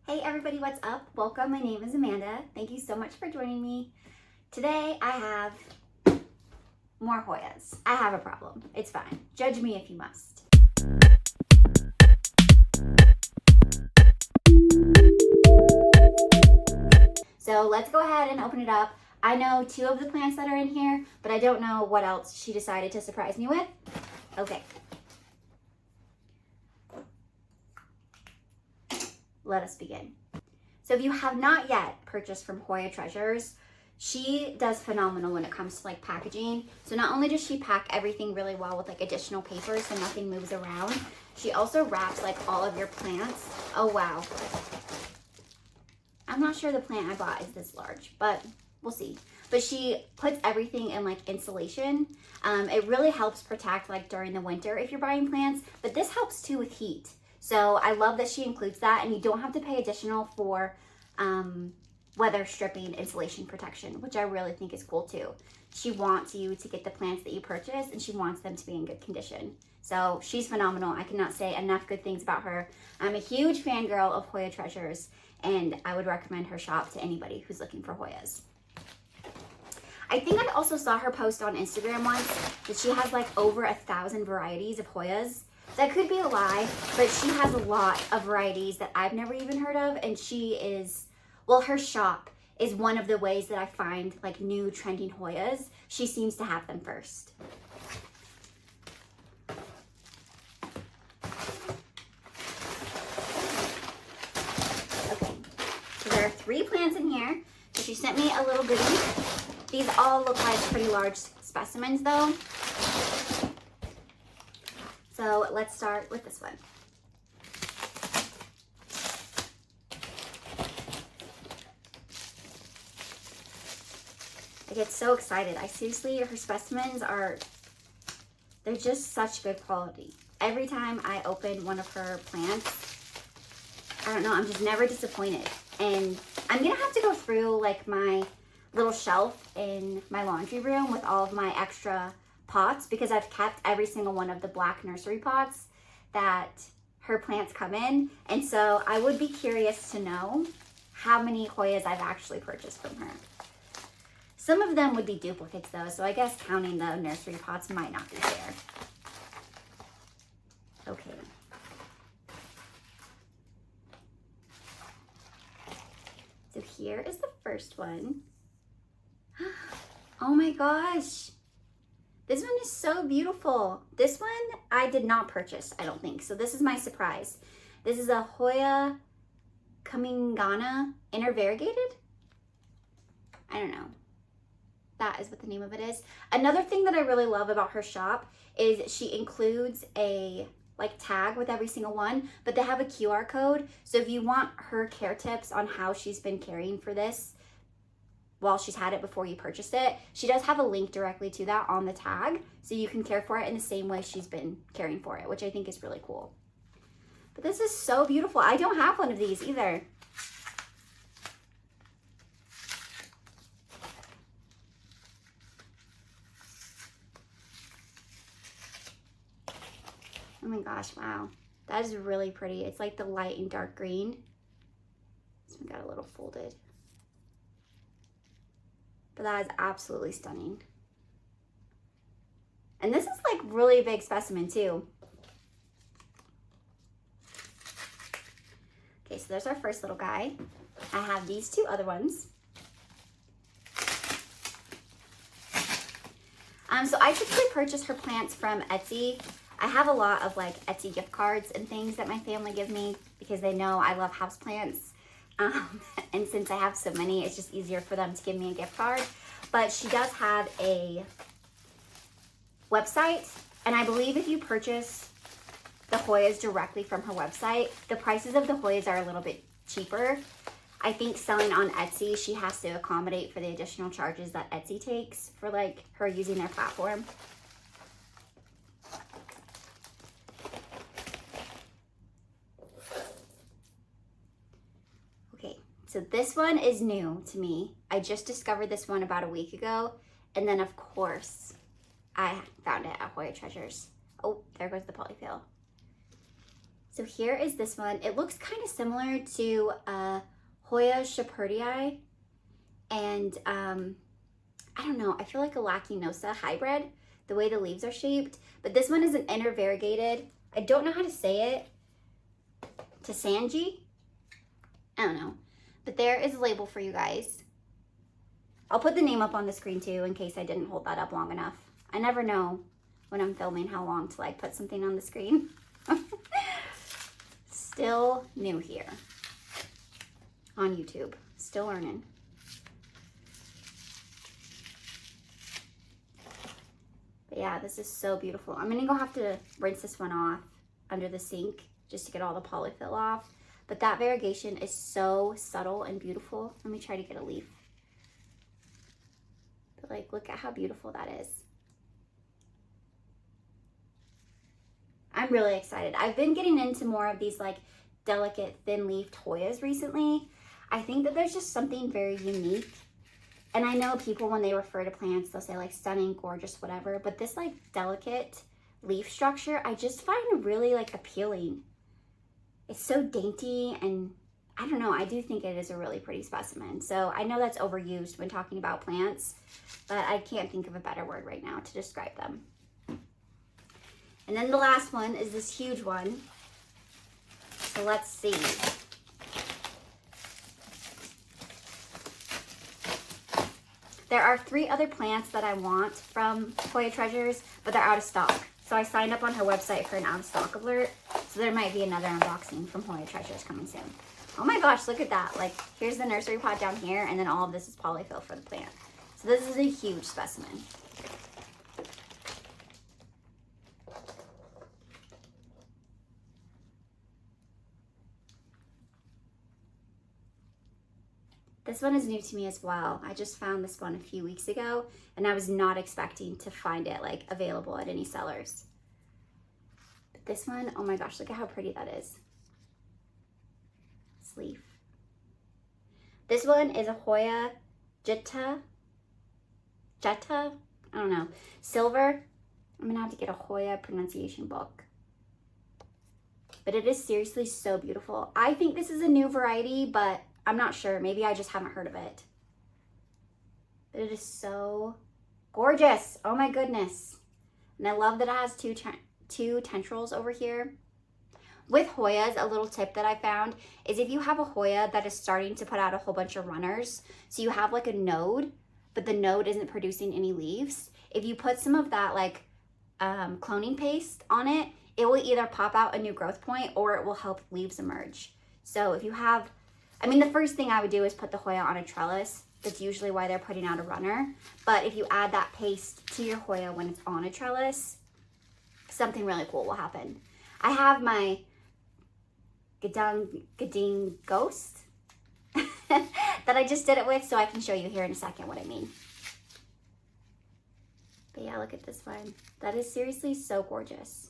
Hey everybody, what's up? Welcome, my name is Amanda. Thank you so much for joining me. Today I have more Hoyas. I have a problem. It's fine. Judge me if you must. So let's go ahead and open it up. I know 2 of the plants that are in here, but I don't know what else she decided to surprise me with. Okay. Let us begin. So if you have not yet purchased from Hoya Treasures, she does phenomenal when it comes to like packaging. So not only does she pack everything really well with like additional paper so nothing moves around, she also wraps like all of your plants. Oh wow. I'm not sure the plant I bought is this large, but we'll see. But she puts everything in like insulation. It really helps protect like during the winter if you're buying plants, but this helps too with heat. So I love that she includes that, and you don't have to pay additional for weather stripping insulation protection, which I really think is cool too. She wants you to get the plants that you purchase, and she wants them to be in good condition. So she's phenomenal. I cannot say enough good things about her. I'm a huge fangirl of Hoya Treasures, and I would recommend her shop to anybody who's looking for Hoyas. I think I also saw her post on Instagram once that she has like over 1,000 varieties of Hoyas. That could be a lie, but she has a lot of varieties that I've never even heard of, and she is, well, her shop is one of the ways that I find like new trending Hoyas. She seems to have them first. Okay, so there are 3 plants in here. So she sent me a little goodie. These all look like pretty large specimens though. So let's start with this one. I get so excited. Her specimens they're just such good quality. Every time I open one of her plants, I don't know, I'm just never disappointed. And I'm gonna have to go through like my little shelf in my laundry room with all of my extra pots, because I've kept every single one of the black nursery pots that her plants come in, and so I would be curious to know how many Hoyas I've actually purchased from her. Some of them would be duplicates though, so I guess counting the nursery pots might not be fair. Okay. So here is the first one. Oh my gosh. This one is so beautiful. This one I did not purchase, I don't think. So this is my surprise. This is a Hoya Kamingana intervariegated. I don't know. That is what the name of it is. Another thing that I really love about her shop is she includes a like tag with every single one, but they have a QR code. So if you want her care tips on how she's been caring for this while she's had it before you purchased it, she does have a link directly to that on the tag, so you can care for it in the same way she's been caring for it, which I think is really cool. But this is so beautiful. I don't have one of these either. Oh my gosh, wow. That is really pretty. It's like the light and dark green. This one got a little folded. But that is absolutely stunning. And this is like really big specimen too. Okay, so there's our first little guy. I have these 2 other ones. So I typically purchase her plants from Etsy. I have a lot of like Etsy gift cards and things that my family give me because they know I love houseplants. And since I have so many, it's just easier for them to give me a gift card. But she does have a website, and I believe if you purchase the Hoyas directly from her website, the prices of the Hoyas are a little bit cheaper. I think selling on Etsy, she has to accommodate for the additional charges that Etsy takes for like her using their platform. So this one is new to me. I just discovered this one about a week ago. And then of course, I found it at Hoya Treasures. Oh, there goes the polyfill. So here is this one. It looks kind of similar to Hoya Shepherdii and I don't know, I feel like a Lacinosa hybrid, the way the leaves are shaped. But this one is an inner variegated. I don't know how to say it. Tasanji? I don't know. But there is a label for you guys. I'll put the name up on the screen too in case I didn't hold that up long enough. I never know when I'm filming how long to like put something on the screen. Still new here on YouTube. Still learning. But yeah, this is so beautiful. I'm gonna go have to rinse this one off under the sink just to get all the polyfill off. But that variegation is so subtle and beautiful. Let me try to get a leaf. But like, look at how beautiful that is. I'm really excited. I've been getting into more of these like delicate thin leafed Hoyas recently. I think that there's just something very unique. And I know people, when they refer to plants, they'll say like stunning, gorgeous, whatever. But this like delicate leaf structure, I just find really like appealing. It's so dainty, and I don't know, I do think it is a really pretty specimen. So I know that's overused when talking about plants, but I can't think of a better word right now to describe them. And then the last one is this huge one. So let's see. There are 3 other plants that I want from Hoya Treasures, but they're out of stock. So I signed up on her website for an out of stock alert. So there might be another unboxing from Hoya Treasures coming soon. Oh my gosh, look at that. Like, here's the nursery pot down here, and then all of this is polyfill for the plant. So this is a huge specimen. This one is new to me as well. I just found this one a few weeks ago, and I was not expecting to find it like available at any sellers. But this one, oh my gosh, look at how pretty that is. This leaf. This one is a Hoya Jetta, I don't know, silver. I'm gonna have to get a Hoya pronunciation book. But it is seriously so beautiful. I think this is a new variety, but I'm not sure. Maybe I just haven't heard of it. But it is so gorgeous. Oh my goodness. And I love that it has two tendrils over here. With Hoyas, a little tip that I found is if you have a Hoya that is starting to put out a whole bunch of runners, so you have like a node, but the node isn't producing any leaves, if you put some of that like cloning paste on it, it will either pop out a new growth point or it will help leaves emerge. So if you have, I mean, the first thing I would do is put the Hoya on a trellis. That's usually why they're putting out a runner. But if you add that paste to your Hoya when it's on a trellis, something really cool will happen. I have my Gading Ghost that I just did it with, so I can show you here in a second what I mean. But yeah, look at this one. That is seriously so gorgeous.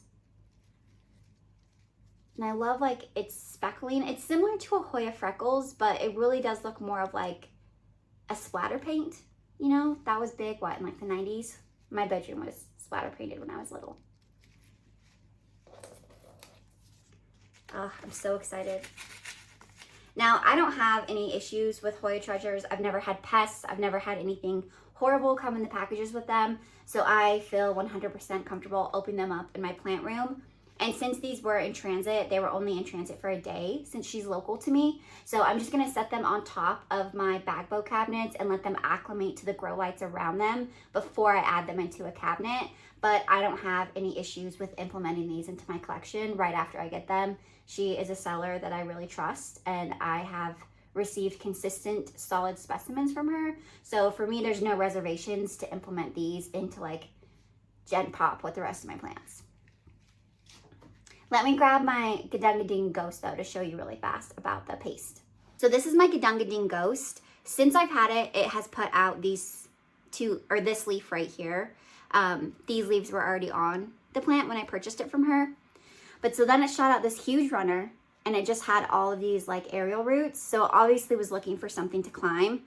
And I love like its speckling. It's similar to a Hoya Freckles, but it really does look more of like a splatter paint. You know, that was big, what, in like the 90s? My bedroom was splatter painted when I was little. Oh, I'm so excited. Now, I don't have any issues with Hoya Treasures. I've never had pests. I've never had anything horrible come in the packages with them. So I feel 100% comfortable opening them up in my plant room. And since these were in transit, they were only in transit for a day since she's local to me. So I'm just gonna set them on top of my bag bow cabinets and let them acclimate to the grow lights around them before I add them into a cabinet. But I don't have any issues with implementing these into my collection right after I get them. She is a seller that I really trust, and I have received consistent, solid specimens from her. So for me, there's no reservations to implement these into like Gen Pop with the rest of my plants. Let me grab my Gadungading Ghost though to show you really fast about the paste. So this is my Gadungading Ghost. Since I've had it, it has put out these two, or this leaf right here. These leaves were already on the plant when I purchased it from her. But so then it shot out this huge runner, and it just had all of these like aerial roots. So obviously was looking for something to climb.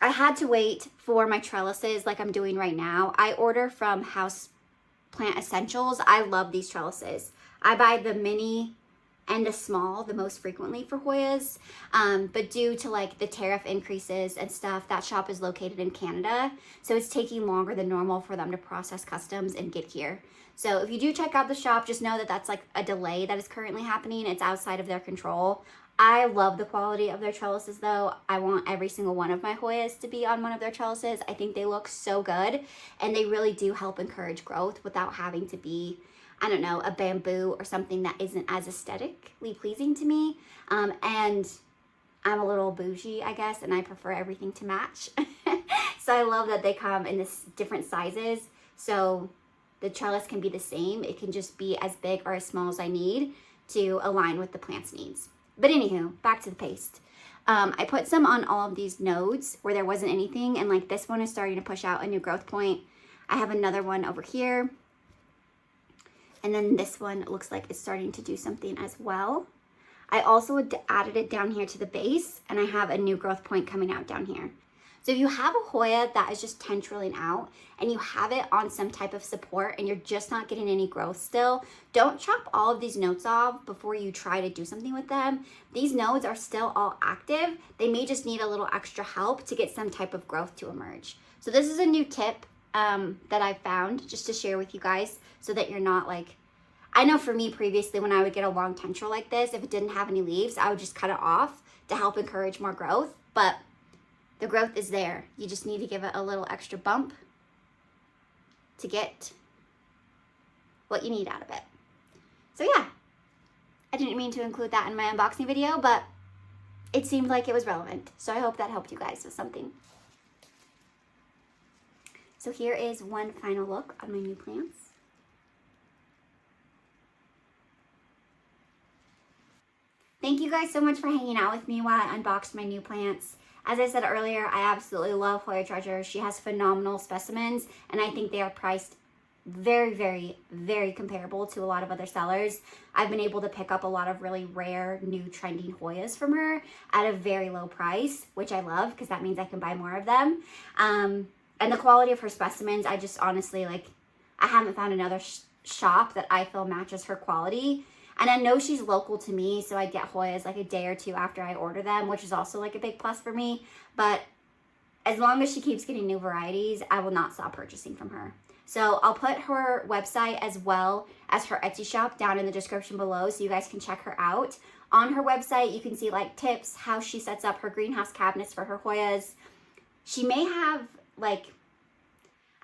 I had to wait for my trellises like I'm doing right now. I order from HousePlantEssentials. I love these trellises. I buy the mini and the small the most frequently for Hoyas. But due to like the tariff increases and stuff, that shop is located in Canada. So it's taking longer than normal for them to process customs and get here. So if you do check out the shop, just know that that's like a delay that is currently happening. It's outside of their control. I love the quality of their trellises though. I want every single one of my Hoyas to be on one of their trellises. I think they look so good, and they really do help encourage growth without having to be, I don't know, a bamboo or something that isn't as aesthetically pleasing to me. And I'm a little bougie, I guess, and I prefer everything to match. So I love that they come in this different sizes. So the trellis can be the same. It can just be as big or as small as I need to align with the plant's needs. But anywho, back to the paste. I put some on all of these nodes where there wasn't anything, and like this one is starting to push out a new growth point. I have another one over here. And then this one looks like it's starting to do something as well. I also added it down here to the base, and I have a new growth point coming out down here. So if you have a Hoya that is just tendriling out and you have it on some type of support and you're just not getting any growth still, don't chop all of these nodes off before you try to do something with them. These nodes are still all active. They may just need a little extra help to get some type of growth to emerge. So this is a new tip that I found just to share with you guys, so that you're not like, I know for me previously when I would get a long tendril like this, if it didn't have any leaves, I would just cut it off to help encourage more growth. But the growth is there. You just need to give it a little extra bump to get what you need out of it. So yeah, I didn't mean to include that in my unboxing video, but it seemed like it was relevant. So I hope that helped you guys with something. So here is one final look on my new plants. Thank you guys so much for hanging out with me while I unboxed my new plants. As I said earlier, I absolutely love Hoya Treasure. She has phenomenal specimens, and I think they are priced very, very, very comparable to a lot of other sellers. I've been able to pick up a lot of really rare, new, trending Hoyas from her at a very low price, which I love because that means I can buy more of them. And the quality of her specimens, I just honestly, like, I haven't found another shop that I feel matches her quality. And I know she's local to me, so I get Hoyas like a day or two after I order them, which is also like a big plus for me. But as long as she keeps getting new varieties, I will not stop purchasing from her. So I'll put her website as well as her Etsy shop down in the description below so you guys can check her out. On her website, you can see like tips, how she sets up her greenhouse cabinets for her Hoyas. She may have like,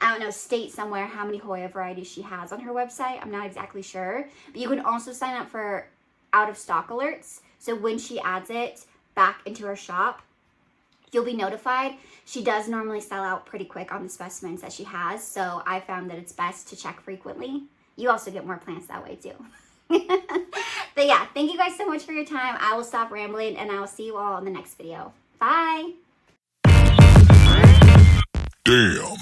I don't know, state somewhere how many Hoya varieties she has on her website. I'm not exactly sure. But you can also sign up for out of stock alerts. So when she adds it back into her shop, you'll be notified. She does normally sell out pretty quick on the specimens that she has. So I found that it's best to check frequently. You also get more plants that way too. But yeah, thank you guys so much for your time. I will stop rambling and I will see you all in the next video. Bye. Damn.